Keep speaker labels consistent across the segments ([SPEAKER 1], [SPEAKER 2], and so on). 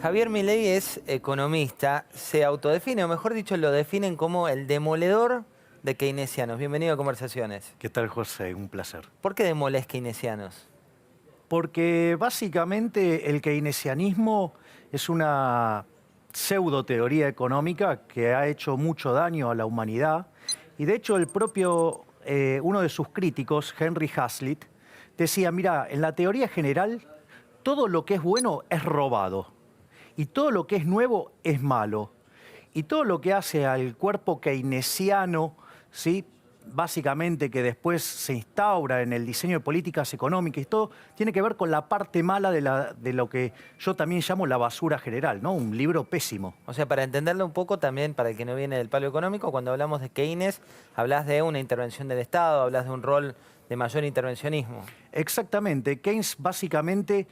[SPEAKER 1] Javier Milei es economista, se autodefine, o mejor dicho, lo definen como el demoledor de keynesianos. Bienvenido a Conversaciones.
[SPEAKER 2] ¿Qué tal, José? Un placer.
[SPEAKER 1] ¿Por qué demoles keynesianos?
[SPEAKER 2] Porque básicamente el keynesianismo es una pseudo teoría económica que ha hecho mucho daño a la humanidad. Y de hecho uno de sus críticos, Henry Hazlitt, decía, mira, en la teoría general todo lo que es bueno es robado y todo lo que es nuevo es malo. Y todo lo que hace al cuerpo keynesiano, ¿sí? Básicamente que después se instaura en el diseño de políticas económicas y todo, tiene que ver con la parte mala de lo que yo también llamo la basura general, ¿no? Un libro pésimo.
[SPEAKER 1] O sea, para entenderlo un poco también, para el que no viene del palo económico, cuando hablamos de Keynes, hablas de una intervención del Estado, hablas de un rol de mayor intervencionismo.
[SPEAKER 2] Exactamente. Keynes básicamente,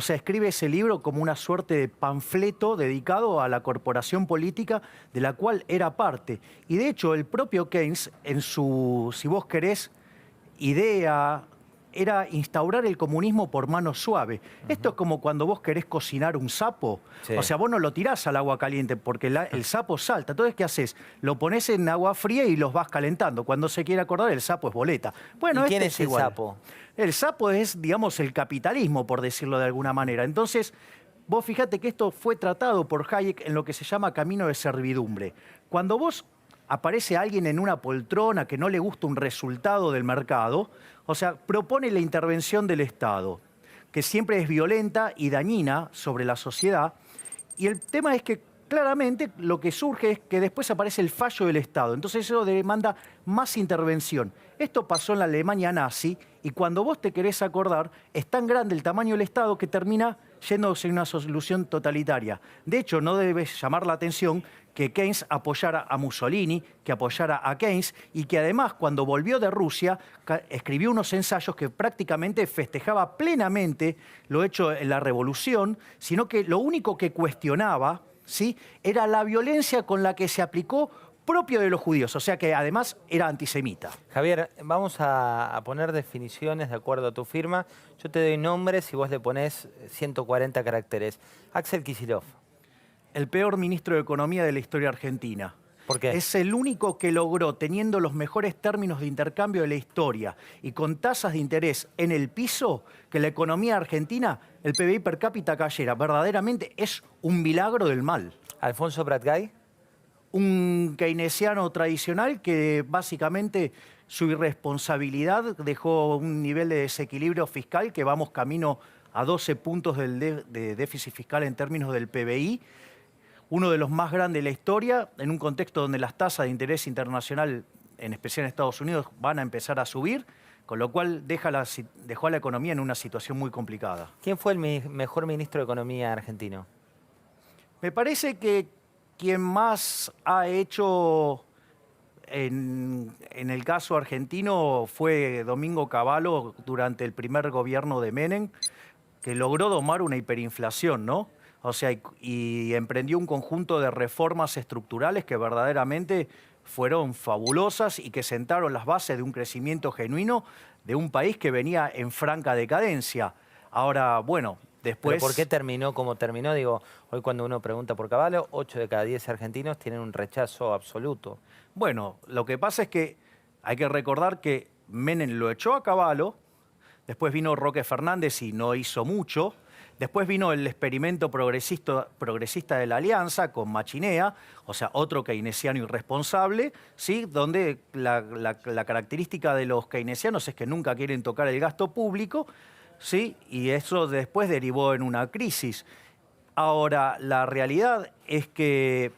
[SPEAKER 2] escribe ese libro como una suerte de panfleto dedicado a la corporación política de la cual era parte. Y de hecho, el propio Keynes, en su, si vos querés, idea, era instaurar el comunismo por mano suave. Esto es como cuando vos querés cocinar un sapo.
[SPEAKER 1] Sí.
[SPEAKER 2] O sea, vos no lo tirás al agua caliente porque el sapo salta. Entonces, ¿qué haces? Lo pones en agua fría y los vas calentando. Cuando se quiere acordar, el sapo es boleta. Bueno,
[SPEAKER 1] ¿Y quién
[SPEAKER 2] este
[SPEAKER 1] es el
[SPEAKER 2] igual.
[SPEAKER 1] sapo?
[SPEAKER 2] El sapo es, digamos, el capitalismo, por decirlo de alguna manera. Entonces, vos fíjate que esto fue tratado por Hayek en lo que se llama camino de servidumbre. Cuando vos aparece alguien en una poltrona que no le gusta un resultado del mercado, propone la intervención del Estado, que siempre es violenta y dañina sobre la sociedad. Y el tema es que claramente lo que surge es que después aparece el fallo del Estado. Entonces eso demanda más intervención. Esto pasó en la Alemania nazi y cuando vos te querés acordar, es tan grande el tamaño del Estado que termina yéndose en una solución totalitaria. De hecho, no debe llamar la atención que Keynes apoyara a Mussolini, que apoyara a Keynes y que además cuando volvió de Rusia escribió unos ensayos que prácticamente festejaba plenamente lo hecho en la revolución, sino que lo único que cuestionaba, ¿sí?, era la violencia con la que se aplicó propio de los judíos, o sea que además era antisemita.
[SPEAKER 1] Javier, vamos a poner definiciones de acuerdo a tu firma. Yo te doy nombres y vos le ponés 140 caracteres. Axel Kicillof.
[SPEAKER 2] El peor ministro de Economía de la historia argentina.
[SPEAKER 1] ¿Por qué?
[SPEAKER 2] Es el único que logró, teniendo los mejores términos de intercambio de la historia y con tasas de interés en el piso, que la economía argentina, el PBI per cápita cayera. Verdaderamente es un milagro del mal.
[SPEAKER 1] Alfonso Pratgay.
[SPEAKER 2] Un keynesiano tradicional que básicamente su irresponsabilidad dejó un nivel de desequilibrio fiscal que vamos camino a 12 puntos de déficit fiscal en términos del PBI, uno de los más grandes de la historia, en un contexto donde las tasas de interés internacional, en especial en Estados Unidos, van a empezar a subir, con lo cual dejó a la economía en una situación muy complicada.
[SPEAKER 1] ¿Quién fue el mejor ministro de Economía argentino?
[SPEAKER 2] Me parece que quien más ha hecho en el caso argentino fue Domingo Cavallo durante el primer gobierno de Menem, que logró domar una hiperinflación, ¿no? Y emprendió un conjunto de reformas estructurales que verdaderamente fueron fabulosas y que sentaron las bases de un crecimiento genuino de un país que venía en franca decadencia. Ahora, bueno, después...
[SPEAKER 1] ¿Pero por qué terminó como terminó? Digo, hoy cuando uno pregunta por Cavallo, 8 de cada 10 argentinos tienen un rechazo absoluto.
[SPEAKER 2] Bueno, lo que pasa es que hay que recordar que Menem lo echó a Cavallo, después vino Roque Fernández y no hizo mucho. Después vino el experimento progresista de la Alianza con Machinea, otro keynesiano irresponsable, ¿sí?, donde la característica de los keynesianos es que nunca quieren tocar el gasto público, ¿sí?, y eso después derivó en una crisis. Ahora, la realidad es que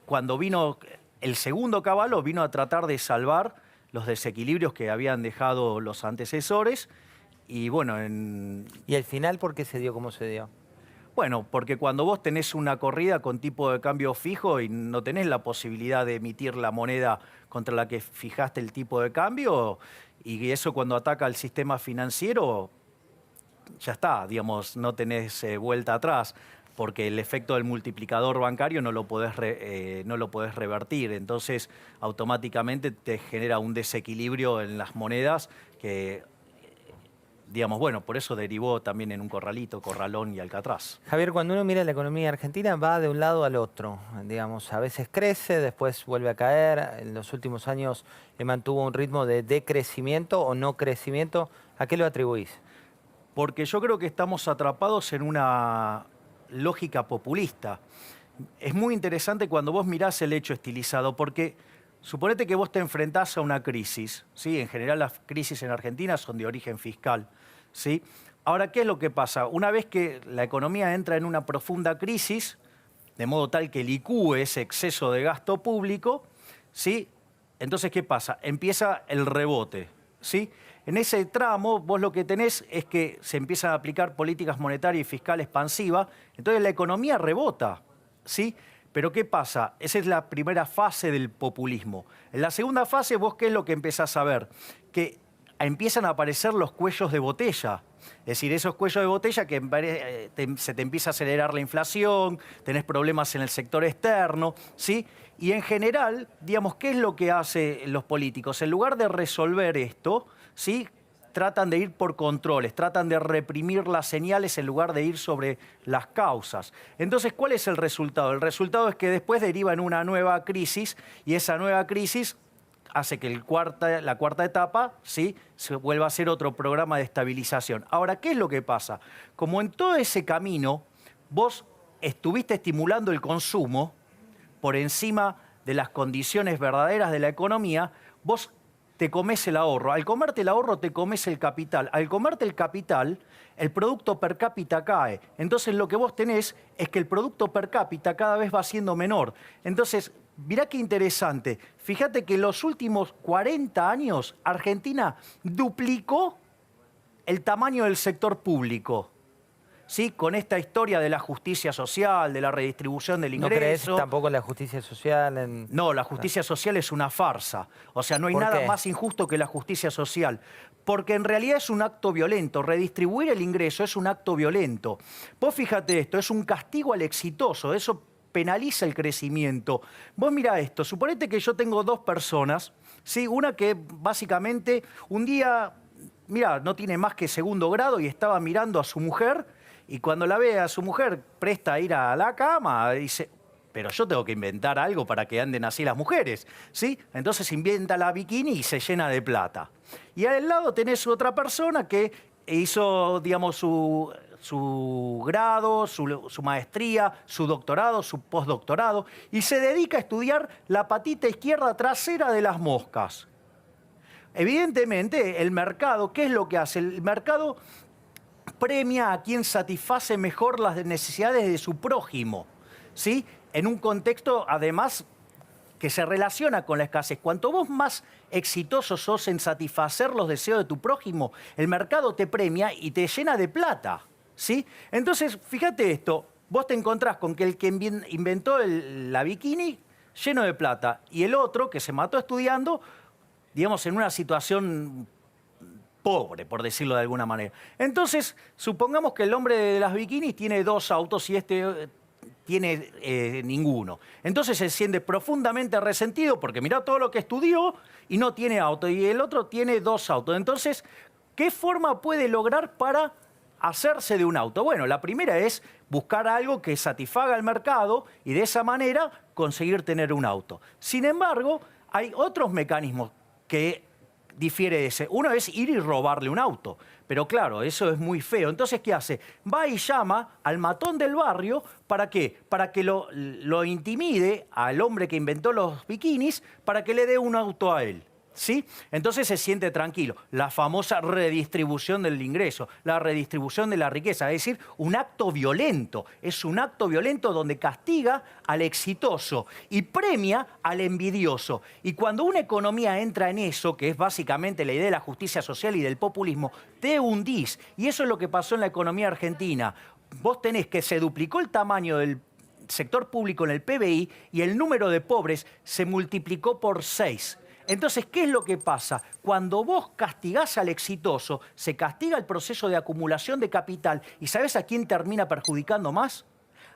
[SPEAKER 2] cuando vino el segundo Cavallo, vino a tratar de salvar los desequilibrios que habían dejado los antecesores. Y bueno,
[SPEAKER 1] ¿Y el final por qué se dio como se dio?
[SPEAKER 2] Bueno, porque cuando vos tenés una corrida con tipo de cambio fijo y no tenés la posibilidad de emitir la moneda contra la que fijaste el tipo de cambio, y eso cuando ataca al sistema financiero, ya está, digamos, no tenés vuelta atrás, porque el efecto del multiplicador bancario no lo podés revertir. Entonces, automáticamente te genera un desequilibrio en las monedas que digamos, bueno, por eso derivó también en un corralito, Corralón y Alcatraz.
[SPEAKER 1] Javier, cuando uno mira la economía argentina va de un lado al otro. Digamos, a veces crece, después vuelve a caer. En los últimos años mantuvo un ritmo de decrecimiento o no crecimiento. ¿A qué lo atribuís?
[SPEAKER 2] Porque yo creo que estamos atrapados en una lógica populista. Es muy interesante cuando vos mirás el hecho estilizado, porque suponete que vos te enfrentás a una crisis, ¿sí? En general las crisis en Argentina son de origen fiscal, ¿sí? Ahora, ¿qué es lo que pasa? Una vez que la economía entra en una profunda crisis, de modo tal que licúe ese exceso de gasto público, ¿sí? Entonces, ¿qué pasa? Empieza el rebote, ¿sí? En ese tramo, vos lo que tenés es que se empiezan a aplicar políticas monetarias y fiscales expansivas, entonces la economía rebota, ¿sí? Pero ¿qué pasa? Esa es la primera fase del populismo. En la segunda fase, vos ¿qué es lo que empezás a ver? Que empiezan a aparecer los cuellos de botella. Es decir, esos cuellos de botella que se te empieza a acelerar la inflación, tenés problemas en el sector externo, ¿sí? Y en general, digamos, ¿qué es lo que hacen los políticos? En lugar de resolver esto, ¿sí? Tratan de ir por controles, tratan de reprimir las señales en lugar de ir sobre las causas. Entonces, ¿cuál es el resultado? El resultado es que después deriva en una nueva crisis y esa nueva crisis hace que la cuarta etapa, ¿sí?, se vuelva a ser otro programa de estabilización. Ahora, ¿qué es lo que pasa? Como en todo ese camino vos estuviste estimulando el consumo por encima de las condiciones verdaderas de la economía, vos te comes el ahorro. Al comerte el ahorro, te comes el capital. Al comerte el capital, el producto per cápita cae. Entonces, lo que vos tenés es que el producto per cápita cada vez va siendo menor. Entonces, mirá qué interesante. Fíjate que en los últimos 40 años, Argentina duplicó el tamaño del sector público. ¿Sí? Con esta historia de la justicia social, de la redistribución del ingreso.
[SPEAKER 1] ¿No crees tampoco en la justicia social?
[SPEAKER 2] No, la justicia social es una farsa. O sea, no hay nada más injusto que la justicia social. Porque en realidad es un acto violento. Redistribuir el ingreso es un acto violento. Vos fíjate esto, es un castigo al exitoso. Eso penaliza el crecimiento. Vos mirá esto, suponete que yo tengo dos personas, ¿sí? Una que básicamente un día, mirá, no tiene más que segundo grado y estaba mirando a su mujer. Y cuando la ve a su mujer presta a ir a la cama, dice, pero yo tengo que inventar algo para que anden así las mujeres, ¿sí? Entonces inventa la bikini y se llena de plata. Y al lado tenés otra persona que hizo, digamos, su grado, su maestría, su doctorado, su postdoctorado, y se dedica a estudiar la patita izquierda trasera de las moscas. Evidentemente, el mercado, ¿qué es lo que hace? El mercado premia a quien satisface mejor las necesidades de su prójimo, ¿sí? En un contexto, además, que se relaciona con la escasez. Cuanto vos más exitoso sos en satisfacer los deseos de tu prójimo, el mercado te premia y te llena de plata, ¿sí? Entonces, fíjate esto, vos te encontrás con que el que inventó la bikini lleno de plata y el otro que se mató estudiando, digamos, en una situación pobre, por decirlo de alguna manera. Entonces, supongamos que el hombre de las bikinis tiene dos autos y este tiene ninguno. Entonces se siente profundamente resentido porque mirá todo lo que estudió y no tiene auto. Y el otro tiene dos autos. Entonces, ¿qué forma puede lograr para hacerse de un auto? Bueno, la primera es buscar algo que satisfaga al mercado y de esa manera conseguir tener un auto. Sin embargo, hay otros mecanismos que difiere de ese. Uno es ir y robarle un auto. Pero claro, eso es muy feo. Entonces, ¿qué hace? Va y llama al matón del barrio. ¿Para qué? Para que lo intimide al hombre que inventó los bikinis para que le dé un auto a él. ¿Sí? Entonces se siente tranquilo. La famosa redistribución del ingreso, la redistribución de la riqueza, es decir, un acto violento. Es un acto violento donde castiga al exitoso y premia al envidioso. Y cuando una economía entra en eso, que es básicamente la idea de la justicia social y del populismo, te hundís. Y eso es lo que pasó en la economía argentina. Vos tenés que se duplicó el tamaño del sector público en el PBI y el número de pobres se multiplicó por 6. Entonces, ¿qué es lo que pasa? Cuando vos castigás al exitoso, se castiga el proceso de acumulación de capital. ¿Y sabés a quién termina perjudicando más?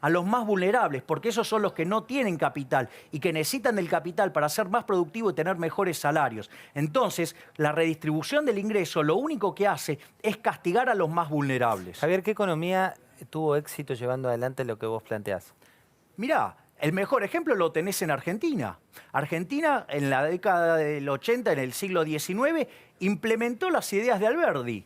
[SPEAKER 2] a los más vulnerables, porque esos son los que no tienen capital y que necesitan del capital para ser más productivos y tener mejores salarios. Entonces, la redistribución del ingreso lo único que hace es castigar a los más vulnerables.
[SPEAKER 1] Javier, ¿qué economía tuvo éxito llevando adelante lo que vos planteás?
[SPEAKER 2] Mirá, el mejor ejemplo lo tenés en Argentina. Argentina, en la década del 80, en el siglo XIX, implementó las ideas de Alberdi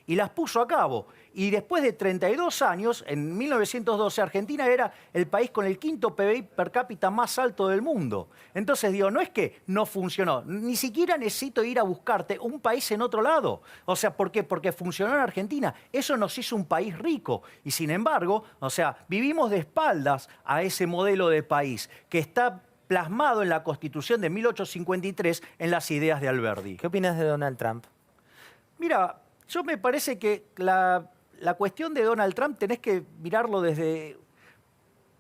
[SPEAKER 2] y las puso a cabo. Y después de 32 años, en 1912, Argentina era el país con el quinto PBI per cápita más alto del mundo. Entonces, digo, no es que no funcionó, ni siquiera necesito ir a buscarte un país en otro lado. O sea, ¿por qué? Porque funcionó en Argentina. Eso nos hizo un país rico. Y sin embargo, o sea, vivimos de espaldas a ese modelo de país que está plasmado en la Constitución de 1853 en las ideas de Alberdi.
[SPEAKER 1] ¿Qué opinas de Donald Trump?
[SPEAKER 2] Mira, yo me parece que la cuestión de Donald Trump tenés que mirarlo desde...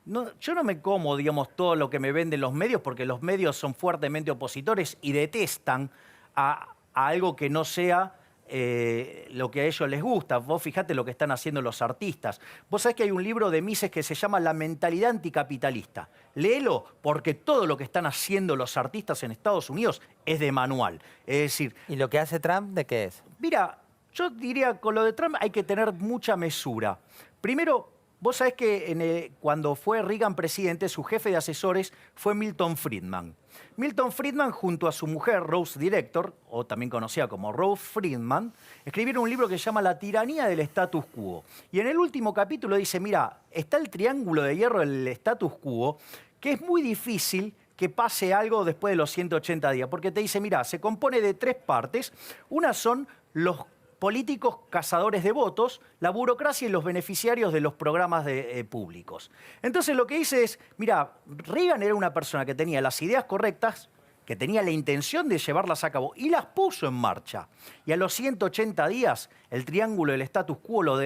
[SPEAKER 2] yo no me como, digamos, todo lo que me venden los medios, porque los medios son fuertemente opositores y detestan a algo que no sea lo que a ellos les gusta. Vos fijate lo que están haciendo los artistas. Vos sabés que hay un libro de Mises que se llama La mentalidad anticapitalista. Léelo, porque todo lo que están haciendo los artistas en Estados Unidos es de manual. Es decir...
[SPEAKER 1] ¿Y lo que hace Trump de qué es?
[SPEAKER 2] Mira, yo diría, con lo de Trump hay que tener mucha mesura. Primero, vos sabés que cuando fue Reagan presidente, su jefe de asesores fue Milton Friedman. Milton Friedman, junto a su mujer, Rose Director, o también conocida como Rose Friedman, escribieron un libro que se llama La tiranía del status quo. Y en el último capítulo dice, mira, está el triángulo de hierro del status quo, que es muy difícil que pase algo después de los 180 días, porque te dice, mira, se compone de 3 partes. Una son los políticos cazadores de votos, la burocracia y los beneficiarios de los programas públicos. Entonces lo que dice es, mira, Reagan era una persona que tenía las ideas correctas, que tenía la intención de llevarlas a cabo y las puso en marcha. Y a los 180 días el triángulo del status quo lo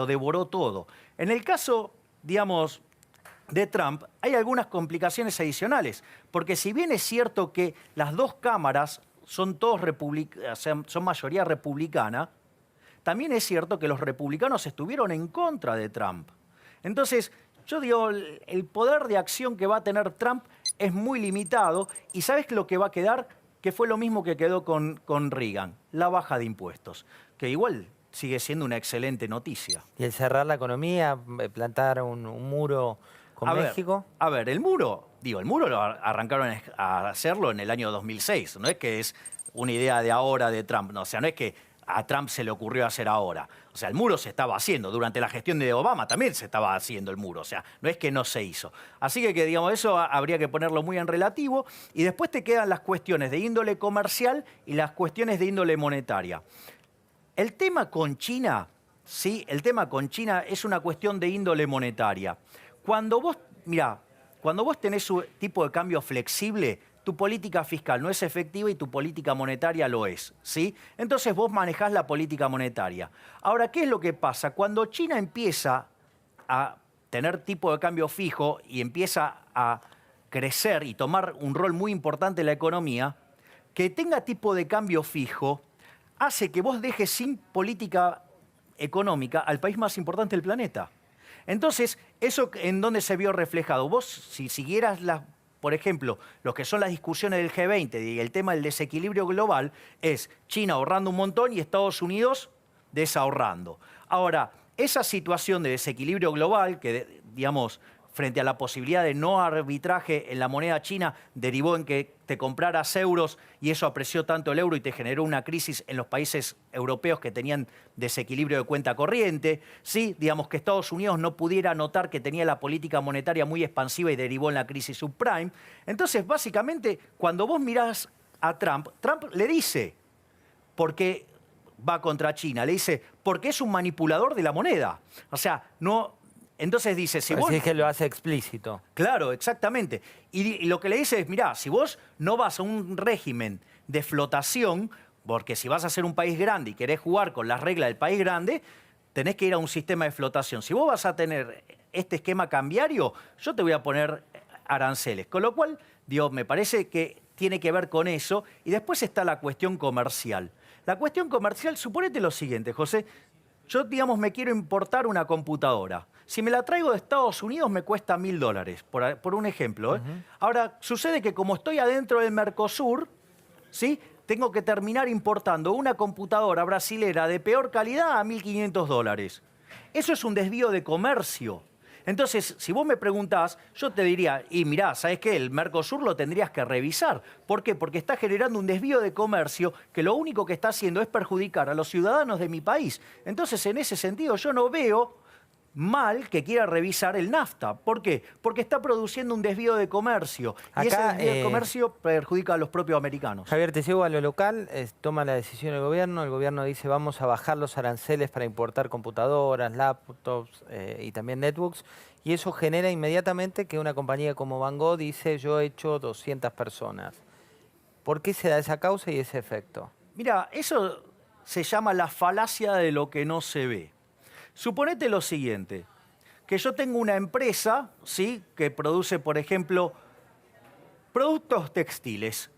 [SPEAKER 2] devoró todo. En el caso, digamos, de Trump, hay algunas complicaciones adicionales, porque si bien es cierto que las 2 cámaras son son mayoría republicana, también es cierto que los republicanos estuvieron en contra de Trump. Entonces, yo digo, el poder de acción que va a tener Trump es muy limitado. ¿Y sabes lo que va a quedar? Que fue lo mismo que quedó con Reagan, la baja de impuestos, que igual sigue siendo una excelente noticia.
[SPEAKER 1] ¿Y el cerrar la economía, plantar un muro con México?
[SPEAKER 2] A ver, el muro lo arrancaron a hacerlo en el año 2006. No es que es una idea de ahora de Trump, no, o sea, no es que a Trump se le ocurrió hacer ahora. O sea, el muro se estaba haciendo. Durante la gestión de Obama también se estaba haciendo el muro. O sea, no es que no se hizo. Así que digamos, eso habría que ponerlo muy en relativo. Y después te quedan las cuestiones de índole comercial y las cuestiones de índole monetaria. El tema con China, sí, el tema con China es una cuestión de índole monetaria. Cuando vos tenés un tipo de cambio flexible, tu política fiscal no es efectiva y tu política monetaria lo es, ¿sí? Entonces vos manejás la política monetaria. Ahora, ¿qué es lo que pasa? Cuando China empieza a tener tipo de cambio fijo y empieza a crecer y tomar un rol muy importante en la economía, que tenga tipo de cambio fijo hace que vos dejes sin política económica al país más importante del planeta. Entonces, ¿eso en dónde se vio reflejado? Vos, si siguieras por ejemplo, lo que son las discusiones del G20 y el tema del desequilibrio global, es China ahorrando un montón y Estados Unidos desahorrando. Ahora, esa situación de desequilibrio global, que digamos, frente a la posibilidad de no arbitraje en la moneda china, derivó en que te compraras euros y eso apreció tanto el euro y te generó una crisis en los países europeos que tenían desequilibrio de cuenta corriente. Sí, digamos que Estados Unidos no pudiera notar que tenía la política monetaria muy expansiva y derivó en la crisis subprime. Entonces, básicamente, cuando vos mirás a Trump le dice, porque va contra China, le dice, porque es un manipulador de la moneda. O sea, no... Entonces dice, si vos...
[SPEAKER 1] Así es que lo hace explícito.
[SPEAKER 2] Claro, exactamente. Y lo que le dice es, mirá, si vos no vas a un régimen de flotación, porque si vas a ser un país grande y querés jugar con las reglas del país grande, tenés que ir a un sistema de flotación. Si vos vas a tener este esquema cambiario, yo te voy a poner aranceles. Con lo cual, digo, me parece que tiene que ver con eso. Y después está la cuestión comercial. La cuestión comercial, suponete lo siguiente, José. Yo, digamos, me quiero importar una computadora. Si me la traigo de Estados Unidos me cuesta $1000, por un ejemplo. Ahora, sucede que como estoy adentro del Mercosur, ¿sí? Tengo que terminar importando una computadora brasilera de peor calidad a $1500. Eso es un desvío de comercio. Entonces, si vos me preguntás, yo te diría, y mirá, ¿sabés qué? El Mercosur lo tendrías que revisar. ¿Por qué? Porque está generando un desvío de comercio que lo único que está haciendo es perjudicar a los ciudadanos de mi país. Entonces, en ese sentido, yo no veo mal que quiera revisar el NAFTA. ¿Por qué? Porque está produciendo un desvío de comercio. Y ese
[SPEAKER 1] Acá,
[SPEAKER 2] desvío de comercio perjudica a los propios americanos.
[SPEAKER 1] Javier, te llevo a lo local, toma la decisión el gobierno dice vamos a bajar los aranceles para importar computadoras, laptops y también netbooks, y eso genera inmediatamente que una compañía como Van Gogh dice yo he hecho 200 personas. ¿Por qué se da esa causa y ese efecto?
[SPEAKER 2] Mira, eso se llama la falacia de lo que no se ve. Suponete lo siguiente, que yo tengo una empresa, ¿sí?, que produce, por ejemplo, productos textiles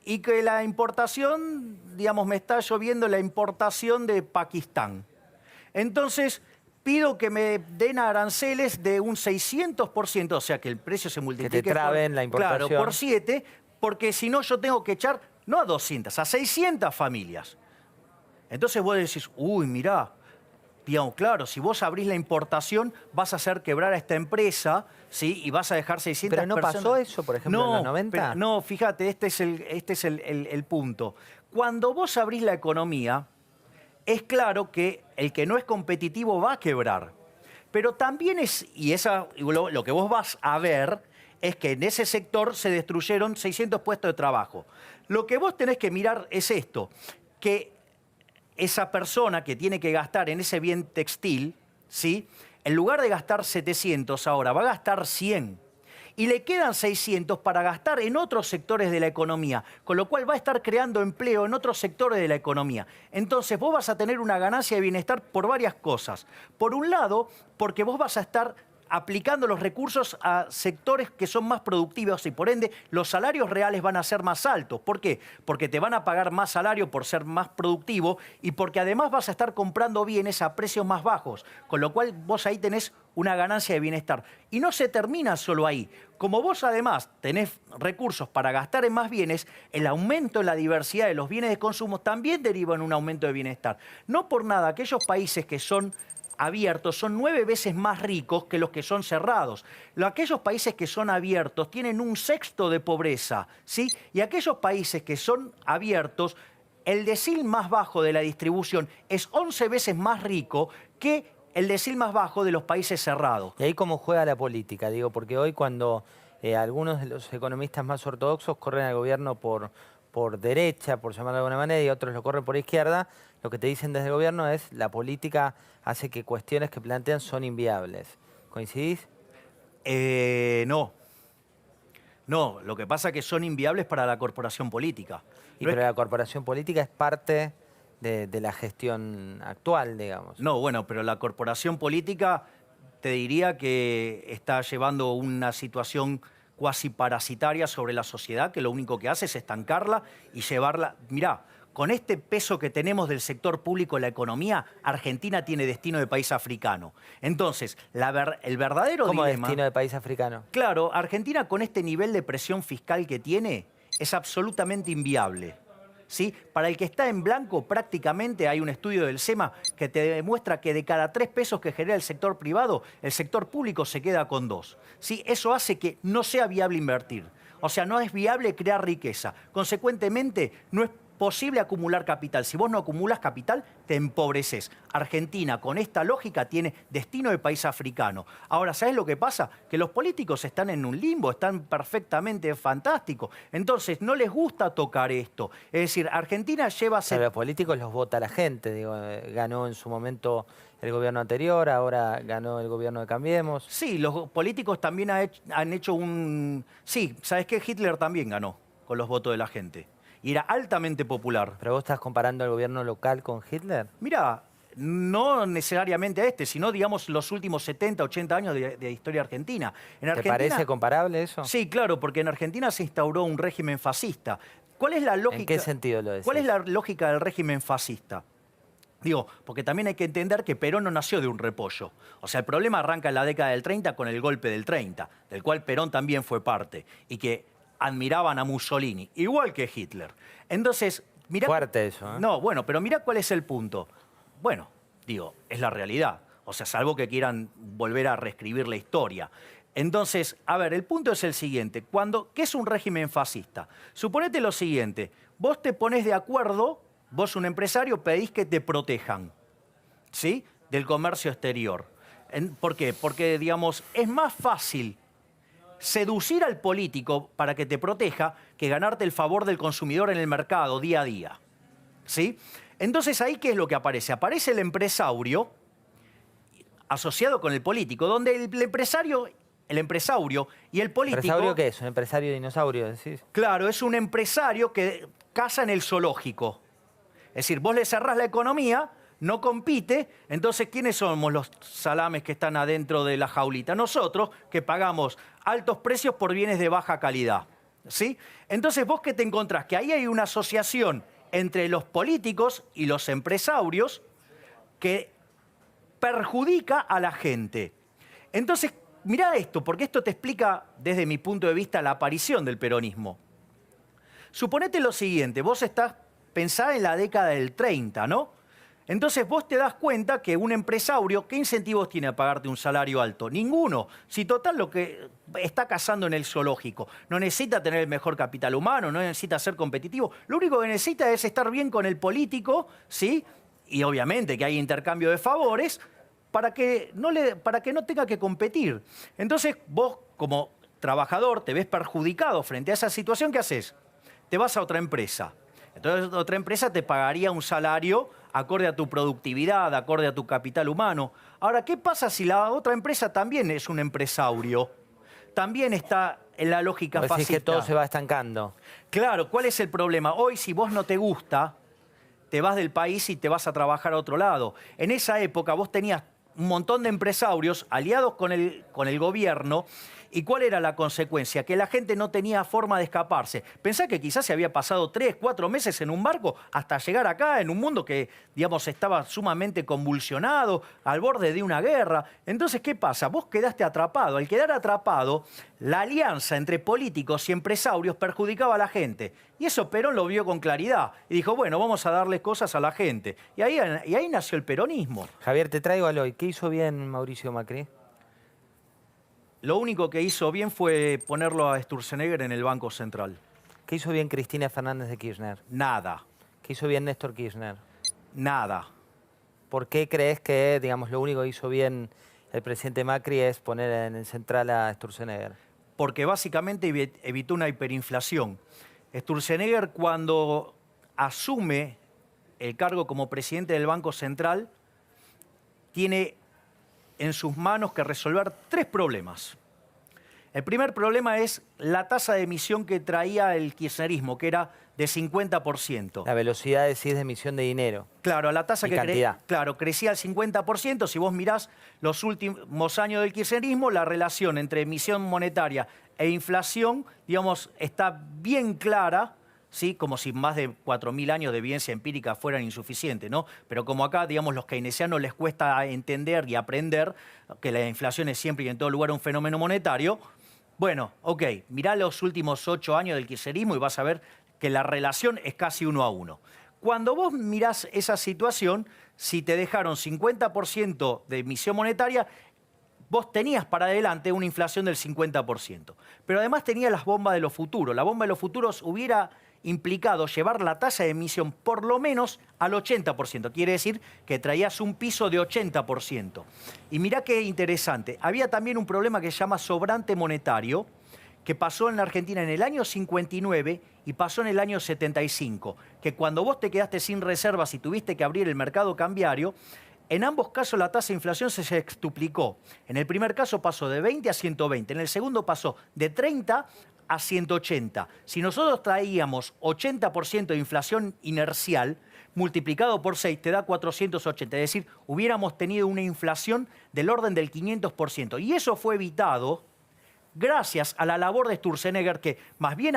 [SPEAKER 2] y que la importación, digamos, me está lloviendo la importación de Pakistán. Entonces, pido que me den aranceles de un 600%, o sea, que el precio se multiplique
[SPEAKER 1] Que te traben la importación.
[SPEAKER 2] Claro, por 7, porque si no yo tengo que echar, no a 200, a 600 familias. Entonces vos decís, uy, mirá, digamos, claro, si vos abrís la importación, vas a hacer quebrar a esta empresa, ¿sí? Y vas a dejar 600
[SPEAKER 1] ¿Pero no
[SPEAKER 2] personas.
[SPEAKER 1] pasó eso, por ejemplo, en los 90?
[SPEAKER 2] No, fíjate, este es el punto. Cuando vos abrís la economía, es claro que el que no es competitivo va a quebrar. Pero también lo que vos vas a ver es que en ese sector se destruyeron 600 puestos de trabajo. Lo que vos tenés que mirar es esto, que esa persona que tiene que gastar en ese bien textil, ¿sí?, en lugar de gastar 700 ahora, va a gastar 100. Y le quedan 600 para gastar en otros sectores de la economía, con lo cual va a estar creando empleo en otros sectores de la economía. Entonces vos vas a tener una ganancia de bienestar por varias cosas. Por un lado, porque vos vas a estar aplicando los recursos a sectores que son más productivos y por ende los salarios reales van a ser más altos. ¿Por qué? Porque te van a pagar más salario por ser más productivo y porque además vas a estar comprando bienes a precios más bajos, con lo cual vos ahí tenés una ganancia de bienestar. Y no se termina solo ahí. Como vos además tenés recursos para gastar en más bienes, el aumento en la diversidad de los bienes de consumo también deriva en un aumento de bienestar. No por nada, aquellos países que son abiertos son 9 veces más ricos que los que son cerrados. Aquellos países que son abiertos tienen un sexto de pobreza, ¿sí? Y aquellos países que son abiertos, el decil más bajo de la distribución es 11 veces más rico que el decil más bajo de los países cerrados.
[SPEAKER 1] ¿Y ahí cómo juega la política? Digo, porque hoy cuando algunos de los economistas más ortodoxos corren al gobierno por derecha, por llamarlo de alguna manera, y otros lo corren por izquierda, lo que te dicen desde el gobierno es la política hace que cuestiones que plantean son inviables. ¿Coincidís?
[SPEAKER 2] No. No, lo que pasa es que son inviables para la corporación política.
[SPEAKER 1] Pero la corporación política es parte de la gestión actual, digamos.
[SPEAKER 2] No, bueno, pero la corporación política te diría que está llevando una situación cuasi parasitaria sobre la sociedad, que lo único que hace es estancarla y llevarla. Mirá, con este peso que tenemos del sector público en la economía, Argentina tiene destino de país africano. Entonces, el verdadero
[SPEAKER 1] ¿Cómo
[SPEAKER 2] dilema...
[SPEAKER 1] destino de país africano?
[SPEAKER 2] Claro, Argentina con este nivel de presión fiscal que tiene es absolutamente inviable. ¿Sí? Para el que está en blanco, prácticamente hay un estudio del SEMA que te demuestra que de cada 3 pesos que genera el sector privado, el sector público se queda con 2. ¿Sí? Eso hace que no sea viable invertir. O sea, no es viable crear riqueza. Consecuentemente, no es posible acumular capital. Si vos no acumulas capital, te empobreces. Argentina, con esta lógica, tiene destino de país africano. Ahora, ¿sabés lo que pasa? Que los políticos están en un limbo, están perfectamente fantásticos. Entonces, no les gusta tocar esto. Es decir, Argentina lleva...
[SPEAKER 1] A los políticos los vota la gente. Digo, ganó en su momento el gobierno anterior, ahora ganó el gobierno de Cambiemos.
[SPEAKER 2] Sí, los políticos también han hecho un... Sí, ¿sabés qué? Hitler también ganó con los votos de la gente. Y era altamente popular.
[SPEAKER 1] ¿Pero vos estás comparando el gobierno local con Hitler?
[SPEAKER 2] Mira, no necesariamente a este, sino, digamos, los últimos 70, 80 años de historia argentina.
[SPEAKER 1] ¿Te parece comparable eso?
[SPEAKER 2] Sí, claro, porque en Argentina se instauró un régimen fascista. ¿Cuál es la lógica?
[SPEAKER 1] ¿En qué sentido lo decís?
[SPEAKER 2] ¿Cuál es la lógica del régimen fascista? Digo, porque también hay que entender que Perón no nació de un repollo. O sea, el problema arranca en la década del 30 con el golpe del 30, del cual Perón también fue parte, y que admiraban a Mussolini, igual que Hitler. Entonces, mirá...
[SPEAKER 1] Fuerte eso, ¿eh?
[SPEAKER 2] No, bueno, pero mirá cuál es el punto. Bueno, digo, es la realidad. O sea, salvo que quieran volver a reescribir la historia. Entonces, a ver, el punto es el siguiente. ¿Qué es un régimen fascista? Suponete lo siguiente. Vos te pones de acuerdo, vos un empresario pedís que te protejan, ¿sí? Del comercio exterior. ¿Por qué? Porque, digamos, es más fácil seducir al político para que te proteja que ganarte el favor del consumidor en el mercado día a día, ¿sí? Entonces, ¿ahí qué es lo que aparece? Aparece el empresario asociado con el político, donde el empresario y el político...
[SPEAKER 1] ¿Empresario qué es? ¿Un empresario dinosaurio, decís?
[SPEAKER 2] Claro, es un empresario que caza en el zoológico. Es decir, vos le cerrás la economía, no compite, entonces ¿quiénes somos los salames que están adentro de la jaulita? Nosotros, que pagamos altos precios por bienes de baja calidad, ¿sí? Entonces, ¿vos qué te encontrás? Que ahí hay una asociación entre los políticos y los empresarios que perjudica a la gente. Entonces, mirá esto, porque esto te explica, desde mi punto de vista, la aparición del peronismo. Suponete lo siguiente, vos pensá en la década del 30, ¿no? Entonces vos te das cuenta que un empresario, ¿qué incentivos tiene a pagarte un salario alto? Ninguno. Si total lo que está cazando en el zoológico, no necesita tener el mejor capital humano, no necesita ser competitivo, lo único que necesita es estar bien con el político, ¿sí? Y obviamente que hay intercambio de favores para que no tenga que competir. Entonces vos, como trabajador, te ves perjudicado frente a esa situación, ¿qué haces? Te vas a otra empresa. Entonces otra empresa te pagaría un salario acorde a tu productividad, acorde a tu capital humano. Ahora, ¿qué pasa si la otra empresa también es un empresario? También está en la lógica fascista.
[SPEAKER 1] Decís que todo se va estancando.
[SPEAKER 2] Claro, ¿cuál es el problema? Hoy, si vos no te gusta, te vas del país y te vas a trabajar a otro lado. En esa época vos tenías un montón de empresarios aliados con el gobierno. ¿Y cuál era la consecuencia? Que la gente no tenía forma de escaparse. Pensá que quizás se había pasado 3, 4 meses en un barco hasta llegar acá, en un mundo que, digamos, estaba sumamente convulsionado, al borde de una guerra. Entonces, ¿qué pasa? Vos quedaste atrapado. Al quedar atrapado, la alianza entre políticos y empresarios perjudicaba a la gente. Y eso Perón lo vio con claridad. Y dijo, bueno, vamos a darle cosas a la gente. Y ahí nació el peronismo.
[SPEAKER 1] Javier, te traigo al hoy. ¿Qué hizo bien Mauricio Macri?
[SPEAKER 2] Lo único que hizo bien fue ponerlo a Sturzenegger en el Banco Central.
[SPEAKER 1] ¿Qué hizo bien Cristina Fernández de Kirchner?
[SPEAKER 2] Nada.
[SPEAKER 1] ¿Qué hizo bien Néstor Kirchner?
[SPEAKER 2] Nada.
[SPEAKER 1] ¿Por qué crees que, digamos, lo único que hizo bien el presidente Macri es poner en el central a Sturzenegger?
[SPEAKER 2] Porque básicamente evitó una hiperinflación. Sturzenegger, cuando asume el cargo como presidente del Banco Central, tiene en sus manos que resolver 3 problemas. El primer problema es la tasa de emisión que traía el kirchnerismo, que era de 50%.
[SPEAKER 1] La velocidad, decís, de emisión de dinero.
[SPEAKER 2] Claro, la tasa
[SPEAKER 1] Y
[SPEAKER 2] que
[SPEAKER 1] cantidad.
[SPEAKER 2] claro, crecía al 50%. Si vos mirás los últimos años del kirchnerismo, la relación entre emisión monetaria e inflación, digamos, está bien clara, ¿sí? Como si más de 4.000 años de evidencia empírica fueran insuficientes, ¿no? Pero como acá, digamos, los keynesianos les cuesta entender y aprender que la inflación es siempre y en todo lugar un fenómeno monetario, bueno, ok, mirá los últimos 8 años del kirchnerismo y vas a ver que la relación es casi 1 a 1. Cuando vos mirás esa situación, si te dejaron 50% de emisión monetaria, vos tenías para adelante una inflación del 50%. Pero además tenías las bombas de los futuros. La bomba de los futuros hubiera implicado llevar la tasa de emisión por lo menos al 80%. Quiere decir que traías un piso de 80%. Y mirá qué interesante. Había también un problema que se llama sobrante monetario, que pasó en la Argentina en el año 59 y pasó en el año 75. Que cuando vos te quedaste sin reservas y tuviste que abrir el mercado cambiario, en ambos casos la tasa de inflación se sextuplicó. En el primer caso pasó de 20 a 120, en el segundo pasó de 30 a 180. Si nosotros traíamos 80% de inflación inercial, multiplicado por 6 te da 480. Es decir, hubiéramos tenido una inflación del orden del 500%. Y eso fue evitado gracias a la labor de Sturzenegger, que más bien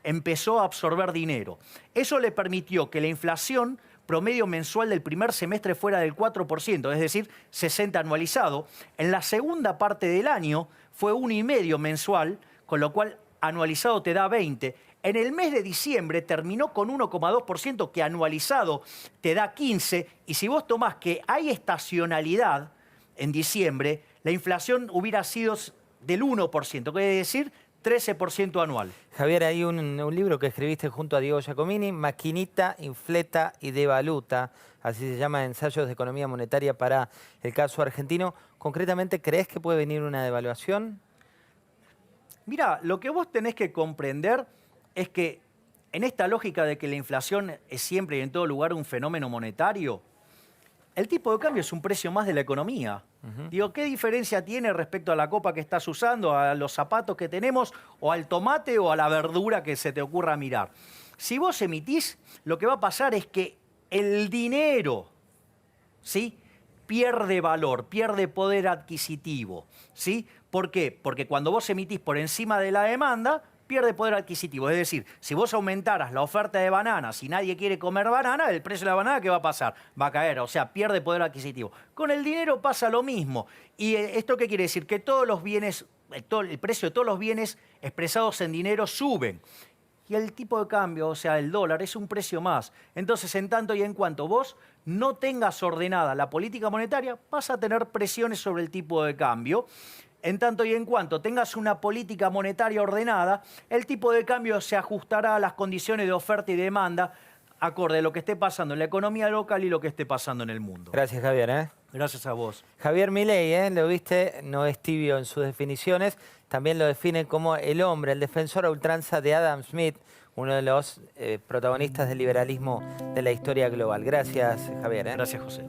[SPEAKER 2] empezó a absorber dinero. Eso le permitió que la inflación promedio mensual del primer semestre fuera del 4%, es decir, 60 anualizado. En la segunda parte del año fue 1,5 mensual, con lo cual anualizado te da 20. En el mes de diciembre terminó con 1,2%, que anualizado te da 15. Y si vos tomás que hay estacionalidad en diciembre, la inflación hubiera sido del 1%, quiere decir 13% anual.
[SPEAKER 1] Javier, hay un libro que escribiste junto a Diego Giacomini, Maquinita, Infleta y Devaluta, así se llama, Ensayos de Economía Monetaria para el caso argentino. Concretamente, ¿crees que puede venir una devaluación?
[SPEAKER 2] Mira, lo que vos tenés que comprender es que en esta lógica de que la inflación es siempre y en todo lugar un fenómeno monetario, el tipo de cambio es un precio más de la economía. Digo, ¿qué diferencia tiene respecto a la copa que estás usando, a los zapatos que tenemos, o al tomate o a la verdura que se te ocurra mirar? Si vos emitís, lo que va a pasar es que el dinero, ¿sí?, pierde valor, pierde poder adquisitivo, ¿sí? ¿Por qué? Porque cuando vos emitís por encima de la demanda, pierde poder adquisitivo. Es decir, si vos aumentaras la oferta de bananas y nadie quiere comer banana, el precio de la banana, ¿qué va a pasar? Va a caer, o sea, pierde poder adquisitivo. Con el dinero pasa lo mismo. ¿Y esto qué quiere decir? Que todos los bienes, el precio de todos los bienes expresados en dinero suben. Y el tipo de cambio, o sea, el dólar, es un precio más. Entonces, en tanto y en cuanto vos no tengas ordenada la política monetaria, vas a tener presiones sobre el tipo de cambio. En tanto y en cuanto tengas una política monetaria ordenada, el tipo de cambio se ajustará a las condiciones de oferta y demanda acorde a lo que esté pasando en la economía local y lo que esté pasando en el mundo.
[SPEAKER 1] Gracias, Javier.
[SPEAKER 2] Gracias a vos.
[SPEAKER 1] Javier Milei, lo viste, no es tibio en sus definiciones, también lo define como el hombre, el defensor a ultranza de Adam Smith, uno de los protagonistas del liberalismo de la historia global. Gracias, Javier.
[SPEAKER 2] Gracias, José.